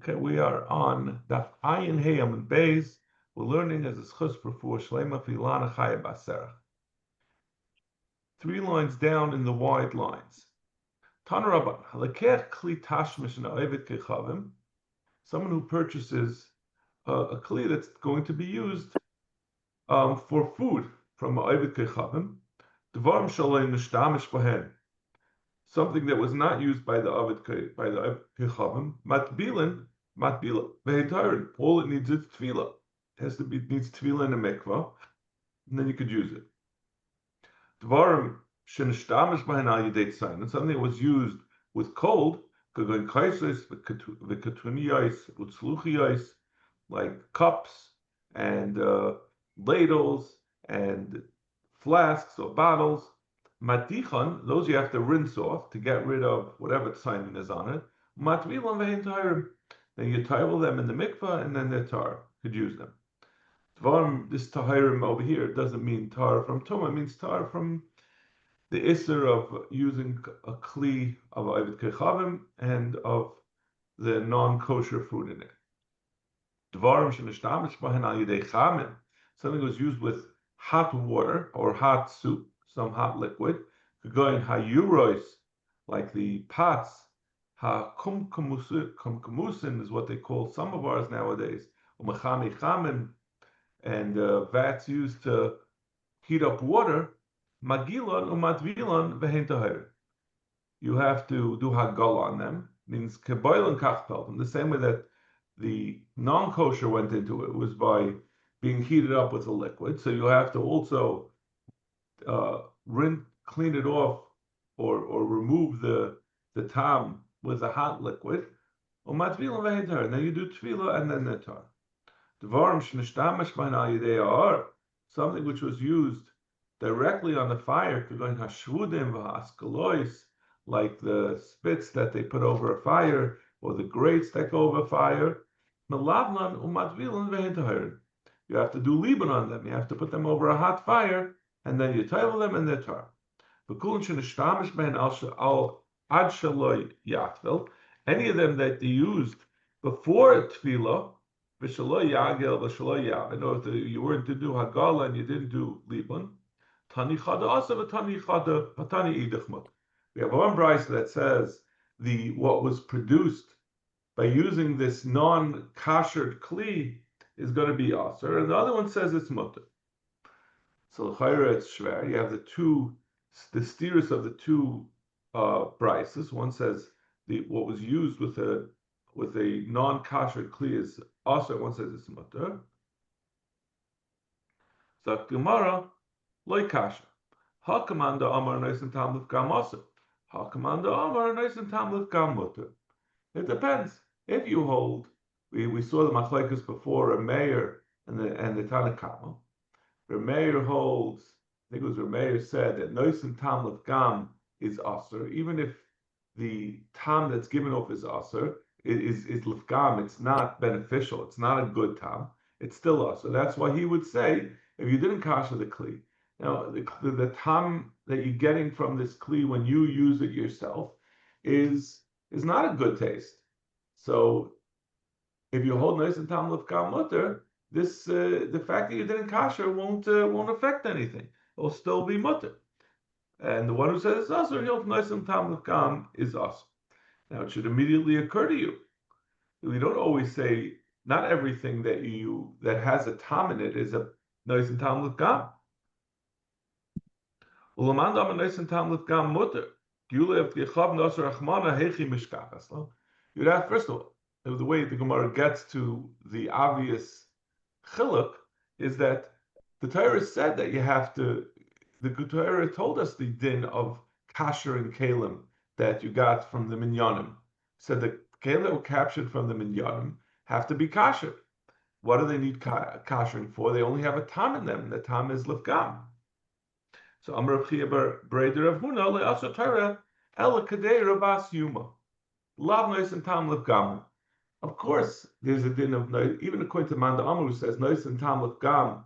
Okay, we are on Daf Ayin Hayam and Beis. We're learning as a schus for Shlema Filana Chaya Baserach. 3 lines down in the wide lines. Tana Rabban Halakech Kli Tashmish and Ovid Kechavim. Someone who purchases a kli that's going to be used for food from Ovid Kechavim. Devarim Shalei Nishtamish Bahen. Something that was not used by the Ovid Kechavim. Matbila, vehetarin. All it needs is tefillah. It needs tefillah in a mikvah, and then you could use it. Dvarim shenishtamish b'hen al yedei tzayin. And something that was used with cold, k'goyin kaisos, v'katuniyos, utzluchiyos, like cups and ladles and flasks or bottles. Matichon, those you have to rinse off to get rid of whatever tzayin is on it. Matvilan vehetarin. Then you table them in the mikvah, and then they're tar. You could use them. This tahirim over here doesn't mean tar from tumah. It means tar from the isser of using a kli of ovid kechavim and of the non-kosher food in it. Something was used with hot water or hot soup, some hot liquid. Could go in hayuros, like the pots. Ha-kumkamusin is what they call some of ours nowadays. And vats used to heat up water. Magilon umatvilon vehentahir. You have to do hagal on them. Means keboilon kachpelton. The same way that the non-kosher went into it was by being heated up with a liquid. So you have to also clean it off or remove the tam with a hot liquid, and then you do tefillah and then netar. Something which was used directly on the fire, like the spits that they put over a fire or the grates that go over fire. You have to do liban on them. You have to put them over a hot fire, and then you table them and netar. Any of them that they used before tefillah, if you weren't to do hagala and you didn't do liban, we have one brayso that says what was produced by using this non-kasher kli is going to be aser, and the other one says it's mutter. So l'chayra it's shver. You have the steers of the two braysos. One says what was used with a non-kasher kli is aser. One says it's mutter. So Gemara loy kasher. Hakamanda amar noisin tam l'fgam aser. Hakamanda amar noisin tam l'fgam mutter. It depends. If you hold, we saw the machlekes before, a mayor and the Tanakama. Rameir holds, I think it was Rameir said that noisin tam l'fgam is aser, even if the tam that's given off is aser, is l'fgam, it's not beneficial, it's not a good tam, it's still aser. That's why he would say, if you didn't kasher the kli, now the tam that you're getting from this kli when you use it yourself is not a good taste. So if you hold noisin tam l'fgam mutter, the fact that you didn't kasher won't affect anything. It will still be mutter. And the one who says it's aser, he'll noisin tam l'fgam is aser. Now it should immediately occur to you. We don't always say not everything that has a tam in it is a noisin tam l'fgam. Ulamanda am noisin tam l'fgam mutter. You'd have, first of all, the way the Gemara gets to the obvious chiluk is that the Torah said that you have to. The Torah told us the din of kasher and kalim that you got from the minyanim. Said the kalim that were captured from the minyanim have to be kasher. What do they need kashering for? They only have a tam in them, and the tam is lefgam. So Amar Chiyabar Breder of Huna le'asher Torah el kadei rabas yuma lav noisin tam lefgam. Of course, there's a din of even according to Manda Amar who says noisin tam lefgam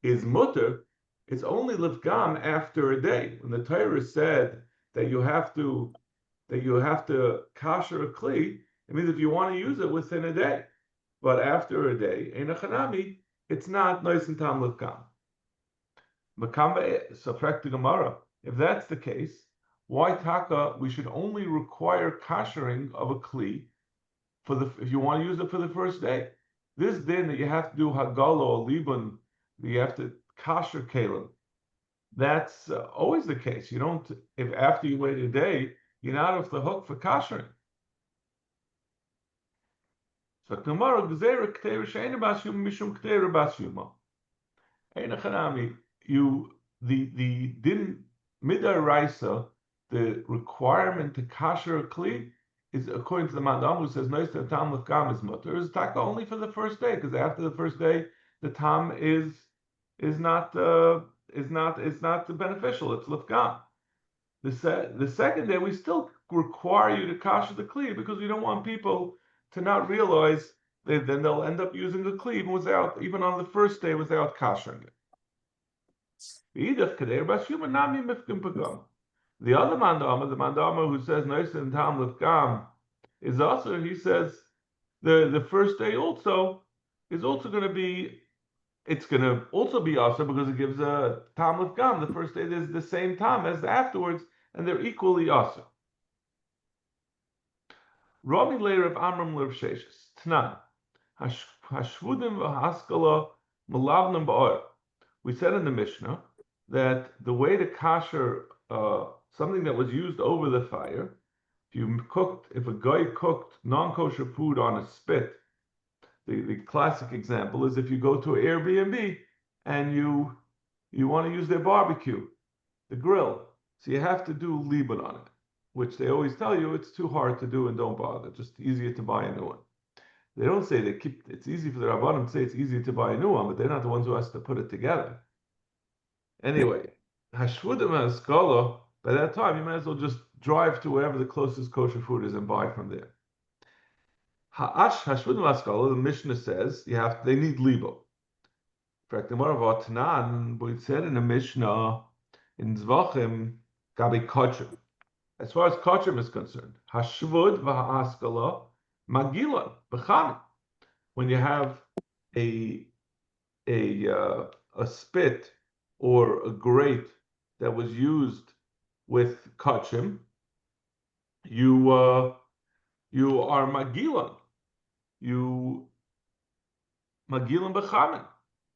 is mutter. It's only lefgam after a day. When the Torah said that you have to kasher a kli, It means if you want to use it within a day, but after a day, Einachanami, it's not nice and tam lefkam. So the Gemara, if that's the case, why taka we should only require kashering of a kli for if you want to use it for the first day. This din that you have to do hagala or libun, that you have to kasher kalim. That's always the case. You don't, if after you wait a day, you're not off the hook for kashering. So tomorrow, gzeira k'teira she'ena bas yuma mishum k'teira bas yuma. Eina chanami, the din midaraisa, the requirement to kasher a kli is according to the Mandam who says nois the tam lefgam is mutter is taka only for the first day, because after the first day the tam is not beneficial. It's lefgam. The second day we still require you to kasher the kli because we don't want people to not realize that then they'll end up using the kli even on the first day without kashering it. The other mandama, the mandama who says nois and tam lefgam is also, he says the first day also is also going to be, it's going to also be also because it gives a tam lefgam. The first day there's the same tam as the afterwards, and they're equally also. Rami later of Amram Lerv Sheshes Tnan Hashvudim v'Haskala Malavnim Ba'or. We said in the Mishnah that the way to kasher something that was used over the fire, if a guy cooked non-kosher food on a spit, the classic example is if you go to an Airbnb and you want to use their barbecue, the grill, so you have to do libun on it, which they always tell you it's too hard to do and don't bother, just easier to buy a new one. They don't say it's easy for the Rabbanim to say it's easy to buy a new one, but they're not the ones who has to put it together. Anyway, Hashvudim Haskala, by that time you might as well just drive to wherever the closest kosher food is and buy from there. Hashvudim Haskala, the Mishnah says they need libo. In fact, the Gemara Tanan, we said in the Mishnah in Zvachim Gabi Kachim. As far as Kachim is concerned, Hashvud v'Haskala Magila b'Chami. When you have a spit or a grate that was used with Kachim, you are Magilan. You Magilan b'Chamin.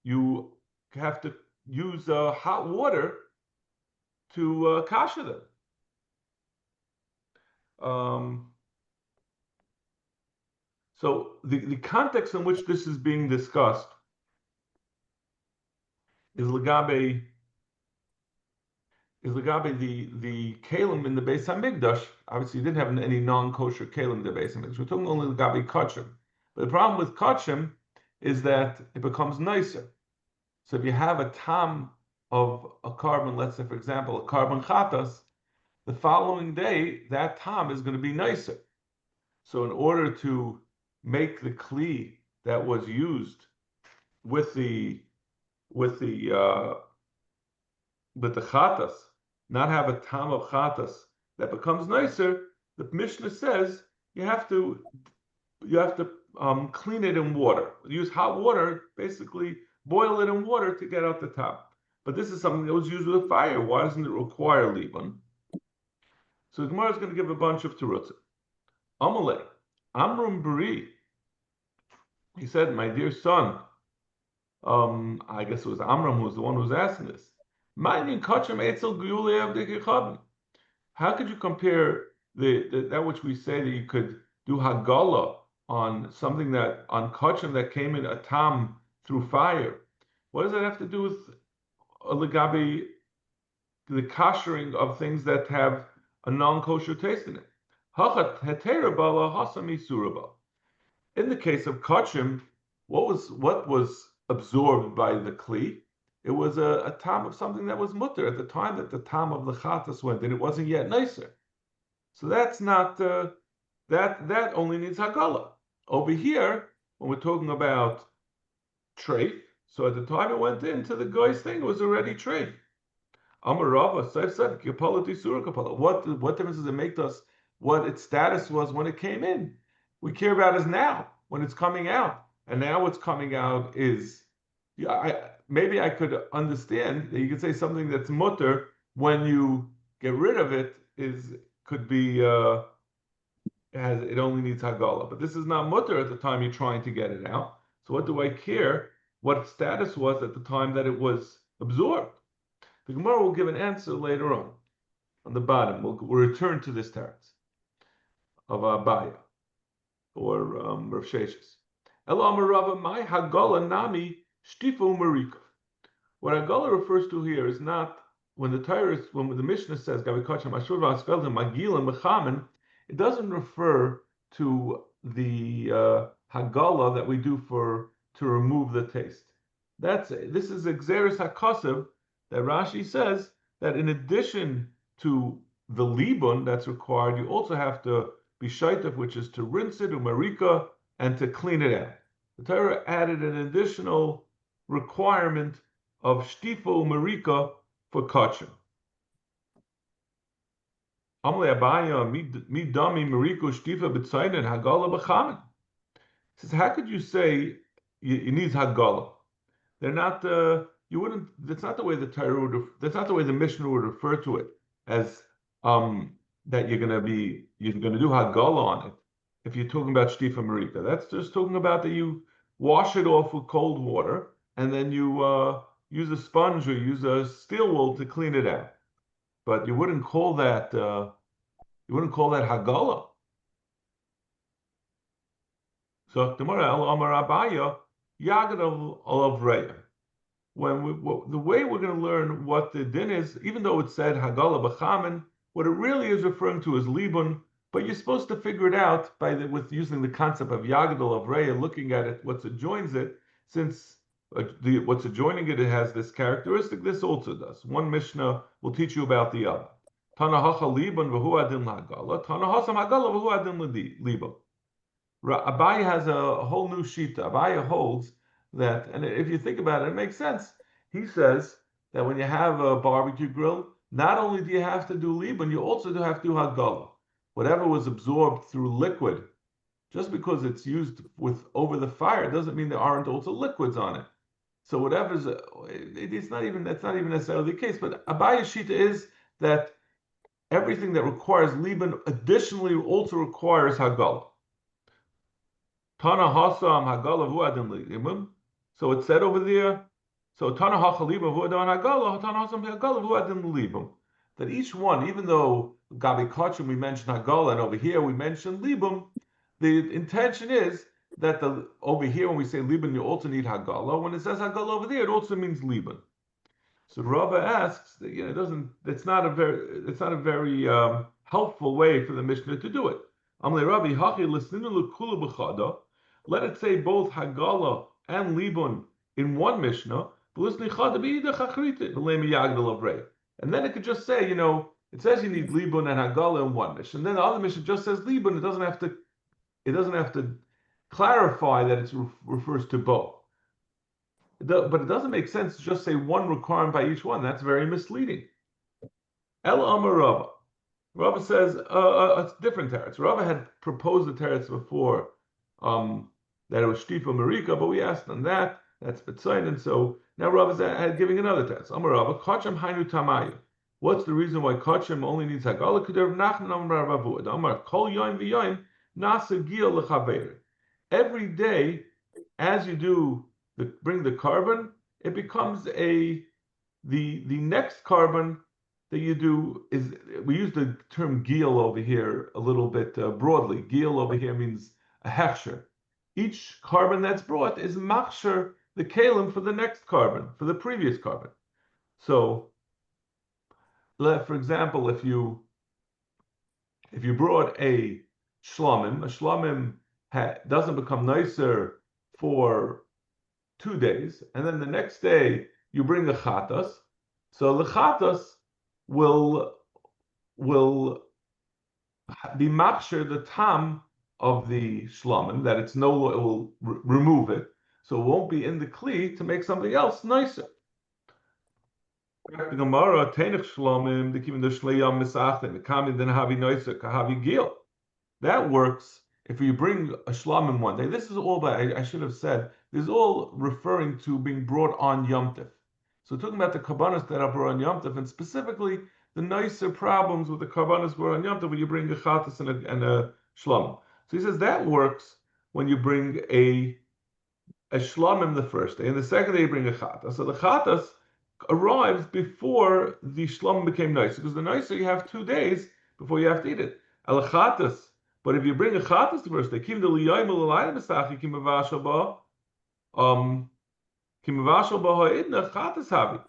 You have to use hot water to kasher them. So the context in which this is being discussed is legabe the kalim in the Beis Hamikdash. Obviously, you didn't have any non-kosher kalim in the Beis Hamikdash. We're talking only legabe kachim. But the problem with kachim is that it becomes nicer. So if you have a tam of a carbon, let's say for example a carbon chatas, the following day that tam is going to be nicer. So in order to make the kli that was used with the chatas not have a tam of chatas that becomes nicer, the Mishnah says you have to clean it in water. Use hot water, basically boil it in water to get out the top. But this is something that was used with fire. Why doesn't it require libun? So the Gemara is going to give a bunch of terutzim. Amalei, Amram Bari. He said, my dear son, I guess it was Amram who was the one who was asking this. How could you compare that which we say that you could do hagala on something on kachim that came in a tam through fire? What does that have to do with legabi the koshering of things that have a non-kosher taste in it? In the case of kachim, what was absorbed by the kli? It was a tam of something that was mutter at the time that the tam of the chatas went, and it wasn't yet nicer. So that's not that only needs hagala. Over here, when we're talking about treif, so at the time it went into the guy's thing, it was already treif. Amar Rava, so I said, kapala tisura kapala. What difference does it make to us what its status was when it came in? We care about is now, when it's coming out. And now what's coming out is, maybe I could understand that you could say something that's mutter when you get rid of it could be it only needs hagala. But this is not mutter at the time you're trying to get it out. So what do I care what its status was at the time that it was absorbed? The Gemara will give an answer later on the bottom. We'll return to this teretz of Abaya or Rav Sheshes. Elo Amar Rava, my hagala nami shtifa umarika. What hagala refers to here is not when the Mishnah says Gavikacham Ashur Vasfeldim Magilim Mechamen, it doesn't refer to the hagala that we do to remove the taste. This is Exeris HaKasev that Rashi says that in addition to the libun that's required, you also have to be shaitef, which is to rinse it, umarika, and to clean it out. The Torah added an additional requirement of shtifa umarika for kachim. Amle abaya mi dami mariko shtifa b'tzayin hagala b'chamin. Says, how could you say you need hagala? They're not. You wouldn't. That's not the way the Torah would. That's not the way the Mishnah would refer to it as that you're going to do hagala on it. If you're talking about shtifa marika, that's just talking about that you wash it off with cold water and then you use a sponge or use a steel wool to clean it out. But you wouldn't call that hagala. So Gemara El Amar Abaya Yagad Olav Reya. The way we're going to learn what the din is, even though it said Hagala B'chamen, what it really is referring to is libun, but you're supposed to figure it out with using the concept of Yagad Olav Reya, looking at it, what adjoins it, since what's adjoining it has this characteristic, this also does. One Mishnah will teach you about the other. Tana Hacha Libun V'hu Adin L'Hagala, Tana Hasam Hagala V'hu Adin Libun. Abaya has a whole new shita. Abaya holds that, and if you think about it, it makes sense. He says that when you have a barbecue grill, not only do you have to do libun, you also do have to do hagala. Whatever was absorbed through liquid, just because it's used over the fire, doesn't mean there aren't also liquids on it. So whatever's, that's not even necessarily the case. But Abaya's shita is that everything that requires libun additionally also requires hagala. Tana Hasam Hagala Vuadin Libum. So it said over there, so Tana Hachaliba Vuadan Hagala, Tana Hasam Hagala Vuadin Libum. That each one, even though Gabi Kachim we mentioned Hagala, and over here we mentioned Libum, the intention is that over here when we say Libum, you also need Hagala. When it says Hagala over there, it also means Libum. So Rabba asks that it's not a very helpful way for the Mishnah to do it. Amle Rabbi Hachi Lisninu L'Kula B'Chada. Let it say both Hagala and Libun in one Mishnah, and then it could just say, it says you need Libun and Hagala in one Mishnah, and then the other Mishnah just says Libun. It doesn't have to clarify that it refers to both. But it doesn't make sense to just say one requirement by each one. That's very misleading. El Amar Rava. Rava says a different teretz. Rava had proposed the teretz before that it was Shtifa Marika, but we asked on that. That's Betzayin, and so now Rava's giving another teretz. Amar Rava, Kacham Hainu Tamaya. What's the reason why Kacham only needs Hagala? K'der Nachman Amar Ravud. Amar Kol Yoim V'Yoim Nasa Gil L'Chaver. Every day, as you bring the carbon, it becomes the next carbon that you do is, we use the term gil over here a little bit broadly. Gil over here means a hechsher. Each carbon that's brought is machsher, the kalim for the next carbon, for the previous carbon. So, for example, if you brought a shlamim doesn't become nicer for 2 days, and then the next day you bring the chatas. So the chatas will be machsher the tam of the shlamim, that it will remove it, so it won't be in the kli to make something else nicer. The Gemara tenich shlamim the kivin the shleiyam misachtem the kamin then havi nicer kahavi gil. That works if you bring a shlamim one day, this is all by, I should have said, this is all referring to being brought on Yom Tov. So talking about the karbanos that are brought on Yom Tov, and specifically the nicer problems with the karbanos brought on Yom Tov when you bring a chatas and a shlamim. So he says that works when you bring a shlamim the first day, and the second day you bring a chatas. So the chatas arrives before the shlamim became nice, because the nicer you have 2 days before you have to eat it. Al chatas. But if you bring a chatas the first day, kim the liyayim l'layim esachi kim avashal ha'idna chatas havi.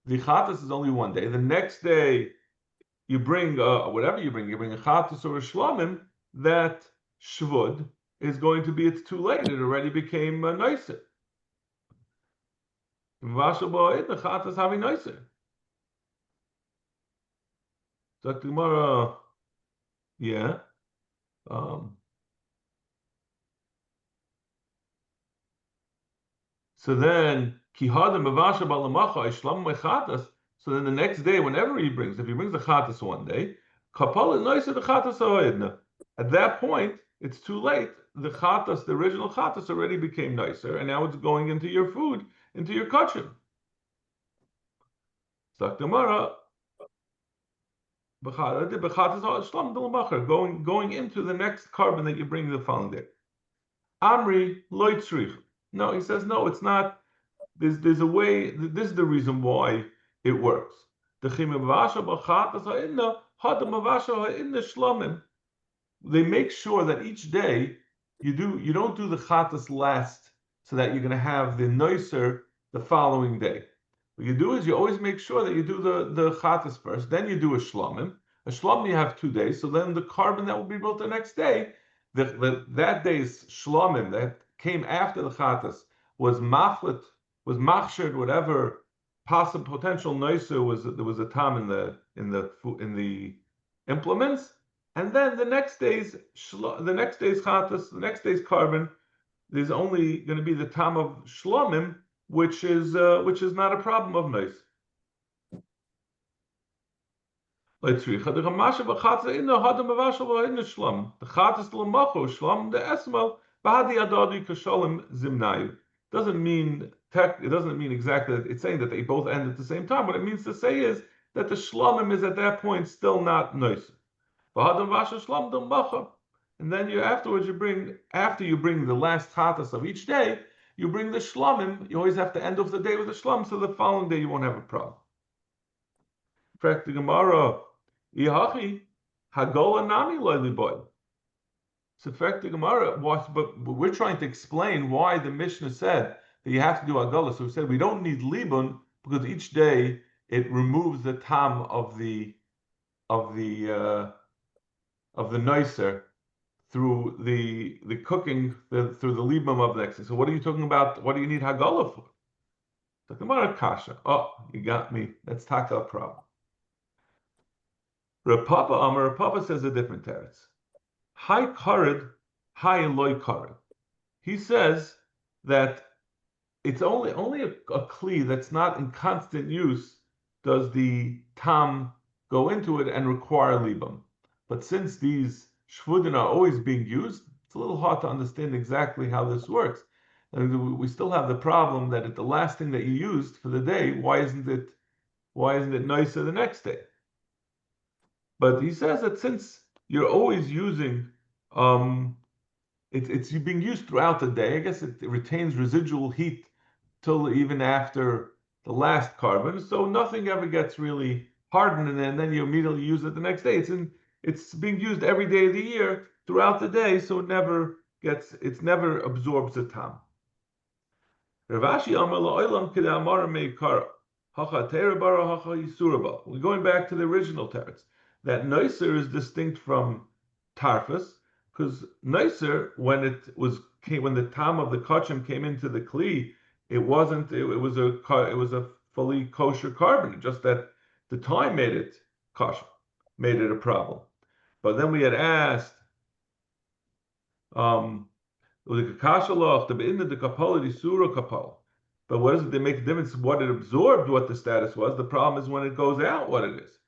The chatas is only 1 day. The next day you bring whatever you bring a chatas or a shlamim. That shvud is going to be, it's too late. It already became nicer. Kim avashal ba'ha'idna chatas havi nicer. So tomorrow, yeah. So then, so then the next day, whenever he brings, if he brings the chatas 1 day, at that point, it's too late. The chatas, the original chatas, already became nicer, and now it's going into your food, into your kachim. Going into the next carbon that you bring the following day. Amri loitzrich. No, he says no. It's not. There's a way. This is the reason why it works. They make sure that each day you don't do the chatas last, so that you're going to have the noiser the following day. What you do is you always make sure that you do the chatas first, then you do a shlamim. A shlamim you have 2 days, so then the carbon that will be built the next day, that day's shlamim that came after the chatas was machlit, was machshered, whatever possible potential noiser was. There was a tam in the implements, and then the next day's chatas, the next day's carbon, there's only going to be the tam of shlamim, which is not a problem of noise. The doesn't mean it doesn't mean exactly that it's saying that they both end at the same time. What it means to say is that the shlamim is at that point still not noise. And then after you bring the last chatas of each day, you bring the shlamim. You always have to end off the day with the shlam, so the following day you won't have a problem. Fact the Gemara, Ihachi Hagola Nami Loili Boy. So fact the Gemara was, but we're trying to explain why the Mishnah said that you have to do Hagola. So we said we don't need libun because each day it removes the tam of the noiser through the cooking, through the libum of the next day. So what are you talking about? What do you need Hagola for? So Gemara Kasha. Oh, you got me. Let's tackle a problem. Rapapa says a different teretz. High kared, high loy kared. He says that it's only a kli that's not in constant use does the tam go into it and require libum. But since these shvudim are always being used, it's a little hard to understand exactly how this works. And we still have the problem that at the last thing that you used for the day, why isn't it nicer the next day? But he says that since you're always using, it's being used throughout the day. I guess it retains residual heat till even after the last carbon, so nothing ever gets really hardened, and then you immediately use it the next day. It's being used every day of the year throughout the day, so it never absorbs the tam. Ravashi Amar la'olam k'de amar meikara hacha terabara hacha yisuraba. We're going back to the original teretz. That noiser is distinct from tarfus, because noiser, when the tam of the kachim came into the kli, it was a fully kosher carbon. Just that the time made it kosher, made it a problem. But then we had asked, but what is it? They make a difference what it absorbed, what the status was. The problem is when it goes out, what it is.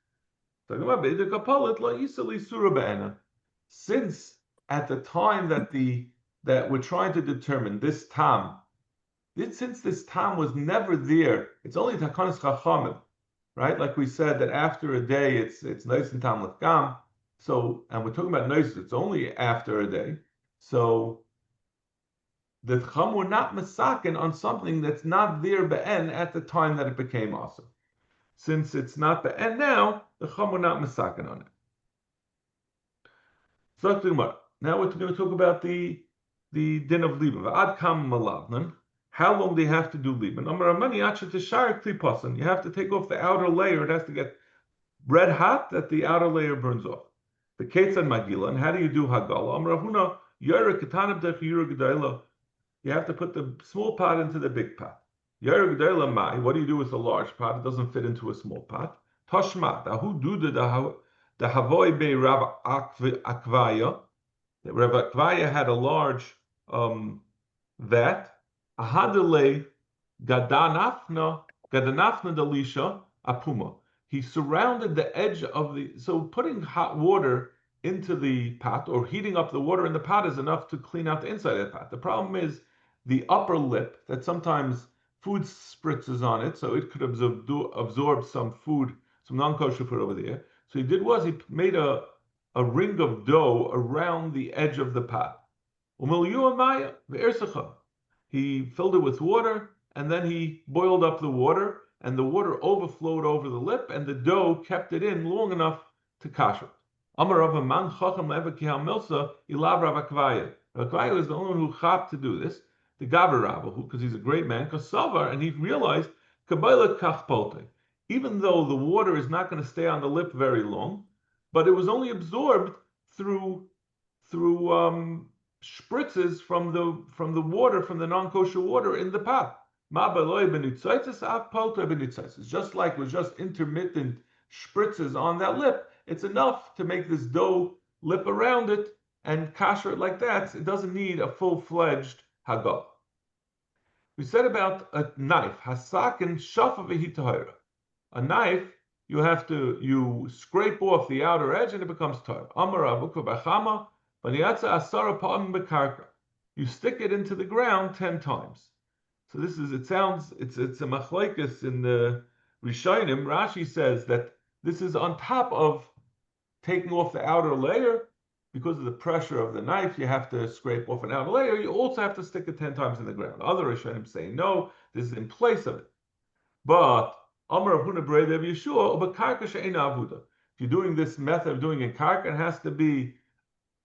Since at the time that we're trying to determine this tam, since this tam was never there, it's only takanas chachamim, right? Like we said that after a day, it's nice and tam lefgam. So, and we're talking about nice, it's only after a day. So the chum were not masakin on something that's not there be'en at the time that it became awesome. Since it's not be'en now, the chum were not masakin on it. So now we're going to talk about the din of liba. Ad kam malavnan. How long do you have to do liba? You have to take off the outer layer. It has to get red hot that the outer layer burns off. The ketzan magila. And how do you do hagala? You have to put the small pot into the big pot. What do you do with the large pot? It doesn't fit into a small pot. Toshma. The Havoy be Rav Akvaya. Rav Akvaya had a large vat. Ahadele Gadanafna Delisha Apuma. He surrounded the edge of so putting hot water into the pot or heating up the water in the pot is enough to clean out the inside of the pot. The problem is the upper lip that sometimes food spritzes on it, so it could absorb some food, some non-kosher food over there. So he he made a ring of dough around the edge of the pot. He filled it with water, and then he boiled up the water, and the water overflowed over the lip, and the dough kept it in long enough to kasher. Amar Rav man chacham le'evakihal milsa ilav Rav Akvaya. Rav Akvaya was the only one who chapped to do this. The Gaber Rabba, because he's a great man, Kasavar, and he realized Kabbalah kachpote. Even though the water is not going to stay on the lip very long, but it was only absorbed through spritzes from the water, from the non-kosher water in the pot. It's just like with just intermittent spritzes on that lip. It's enough to make this dough lip around it and kasher it like that. It doesn't need a full-fledged hagal. We said about a knife. Hasakin shafa v'hitahira. A knife, you scrape off the outer edge and it becomes tahir. Amar avuka b'chama v'niyatza asara pa'am b'karka. You stick it into the ground 10 times. So it's a machlekes in the Rishonim. Rashi says that this is on top of taking off the outer layer. Because of the pressure of the knife, you have to scrape off an outer layer. You also have to stick it 10 times in the ground. Other Rishonim say no, this is in place of it. But Amar Rav Huna Breda of Yeshua, but karka she'ena avoda. If you're doing this method of doing in karka, it has to be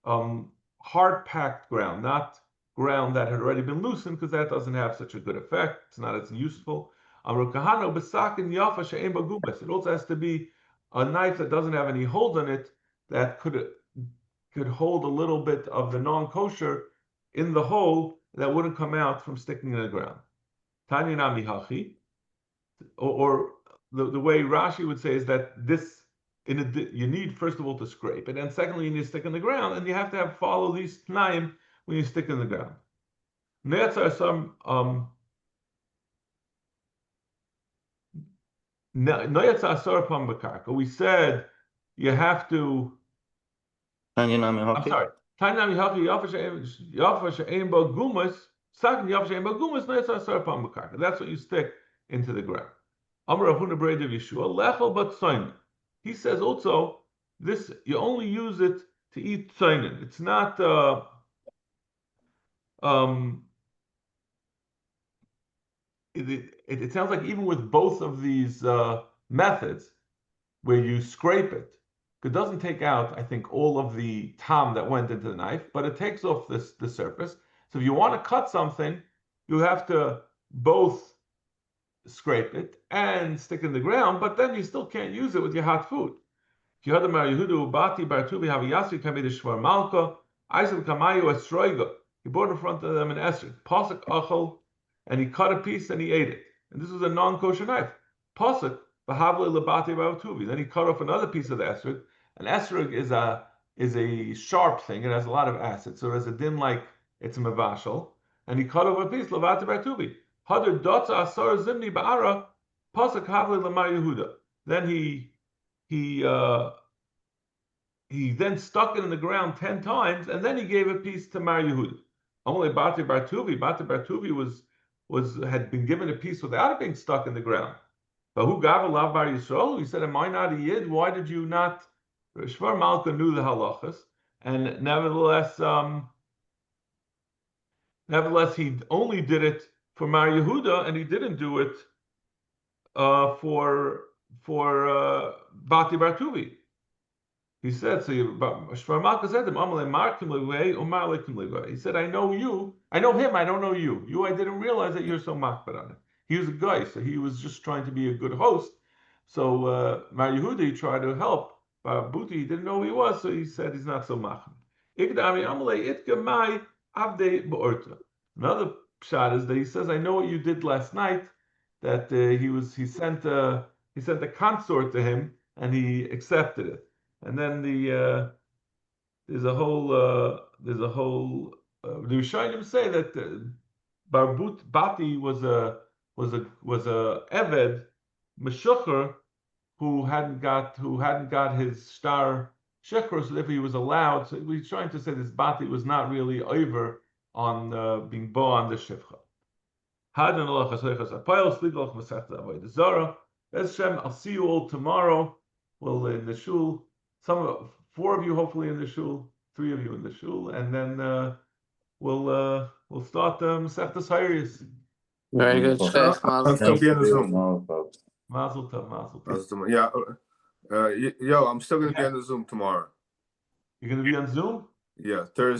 hard packed ground, not ground that had already been loosened, because that doesn't have such a good effect. It's not as useful. Amar kahano b'sakin yafa she'en bagumas. It also has to be a knife that doesn't have any holes in it that could hold a little bit of the non-kosher in the hole that wouldn't come out from sticking in the ground. Tanya nami hachi, or the way Rashi would say is that you need first of all to scrape it, and secondly you need to stick in the ground, and you have to follow these tnaim when you stick in the ground. We said you have to. I'm sorry. That's what you stick into the ground. He says also this you only use it to eat tzainin. It's not it sounds like even with both of these methods where you scrape it, it doesn't take out, I think, all of the tam that went into the knife, but it takes off the surface. So if you want to cut something, you have to both scrape it and stick in the ground, but then you still can't use it with your hot food. He bought in front of them an esrog, pasuk achol, and he cut a piece and he ate it. And this was a non-kosher knife. Pasuk v'havle lebati b'atuvi. Then he cut off another piece of the esrog. An esrog is a sharp thing. It has a lot of acid, so there's a din like it's a mevashal. And he cut off a piece lebati b'atuvi. Hadar dotza asar zimni ba'ara pasuk havle lemar Yehuda. Then he he then stuck it in the ground 10 times, and then he gave a piece to Mar Yehuda. Only Bati Bar Tuvi had been given a piece without it being stuck in the ground. But who gave a lav Bar Yisrael? He said, "Am I not a yid? Why did you not?" Shvar Malka knew the halachas, and nevertheless, he only did it for Mar Yehuda, and he didn't do it for Bati Bar Tuvi. He said, so Shvar Malka said to him, he said, I know you, I know him, I don't know you. You, I didn't realize that you're so makbar on it. He was a guy, so he was just trying to be a good host. So Mar Yehuda tried to help. Buti, he didn't know who he was, so he said he's not so makbar. Another shot is that he says, I know what you did last night, that he sent a consort to him, and he accepted it. And then there's a whole the Rishonim say that Bati was a Eved Meshucher who hadn't got his star shecher, so if he was allowed. So we're trying to say this Bati was not really over on being bo on the shivcha. Hadon Allah chaseichas apayel sliglach Mesechta Avoda Zara. Hashem, I'll see you all tomorrow. Well, in the shul, four of you hopefully in the shul, 3 of you in the shul, and then we'll start Mesechta Hayris. Very good. I'm still be on the Zoom. Mazel tov. Yeah, yo, I'm still gonna be on the Zoom tomorrow. You're gonna be on Zoom? Yeah, Thursday.